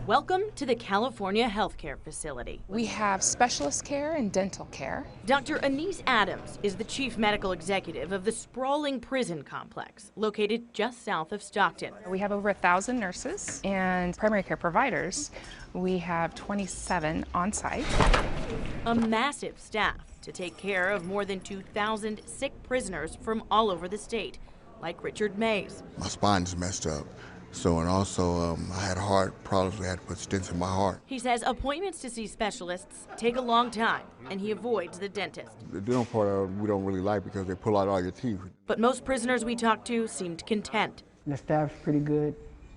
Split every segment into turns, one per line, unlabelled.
Welcome to the California Healthcare Facility.
We have specialist care and dental care.
Dr. Anise Adams is the chief medical executive of the sprawling prison complex located just south of Stockton.
We have over 1,000 nurses and primary care providers. We have 27 on site.
A massive staff to take care of more than 2,000 sick prisoners from all over the state, like Richard Mays.
My spine's messed up. And also I had heart problems. We had to put stents in my heart.
He says appointments to see specialists take a long time, and he avoids the dentist.
The dental part we don't really like because they pull out all your teeth.
But most prisoners we talked to seemed content.
The staff's pretty good.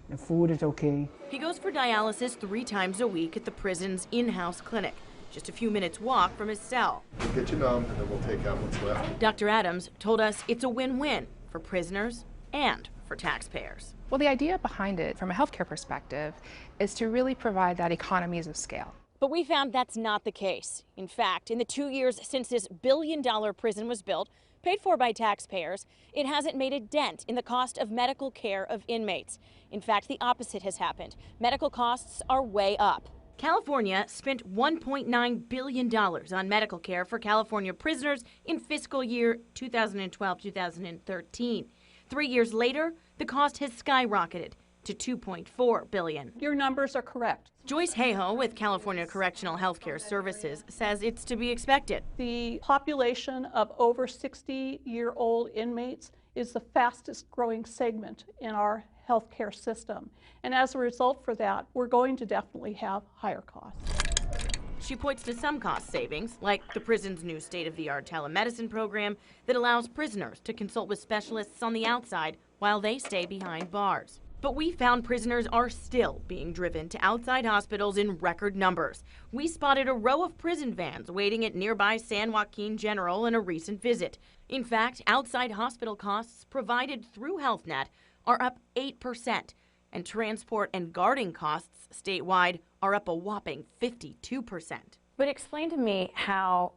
The food is okay.
He goes for dialysis 3 times a week at the prison's in-house clinic, just a few minutes walk from his cell.
Get you numb, and then we'll take out what's left.
Dr. Adams told us it's a win-win for prisoners and for taxpayers.
Well, the idea behind it from a healthcare perspective is to really provide that economies of scale.
But we found that's not the case. In fact, in the 2 years since this billion-dollar prison was built, paid for by taxpayers, it hasn't made a dent in the cost of medical care of inmates. In fact, the opposite has happened. Medical costs are way up. California spent $1.9 billion on medical care for California prisoners in fiscal year 2012-2013. 3 years later, the cost has skyrocketed to $2.4 billion.
Your numbers are correct.
Joyce Hayhoe with California Correctional Healthcare Services says it's to be expected.
The population of over 60-year-old inmates is the fastest growing segment in our healthcare system. And as a result for that, we're going to definitely have higher costs.
She points to some cost savings, like the prison's new state-of-the-art telemedicine program that allows prisoners to consult with specialists on the outside while they stay behind bars. But we found prisoners are still being driven to outside hospitals in record numbers. We spotted a row of prison vans waiting at nearby San Joaquin General in a recent visit. In fact, outside hospital costs provided through HealthNet are up 8%, and transport and guarding costs statewide are up a whopping 52%.
But explain to me how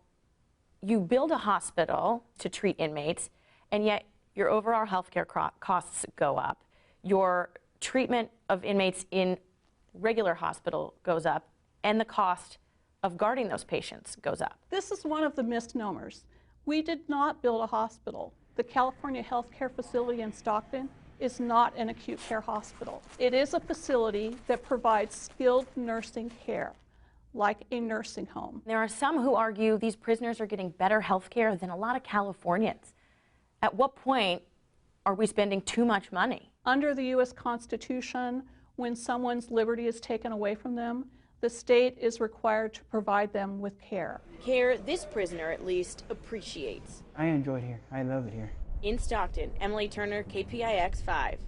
you build a hospital to treat inmates, and yet your overall healthcare costs go up. Your treatment of inmates in regular hospital goes up, and the cost of guarding those patients goes up.
This is one of the misnomers. We did not build a hospital. The California Healthcare Facility in Stockton is not an acute care hospital. It is a facility that provides skilled nursing care, like a nursing home.
There are some who argue these prisoners are getting better health care than a lot of Californians. At what point are we spending too much money?
Under the U.S. Constitution, when someone's liberty is taken away from them, the state is required to provide them with care.
Care this prisoner at least appreciates.
I enjoy it here. I love it here.
In Stockton, Emily Turner, KPIX 5.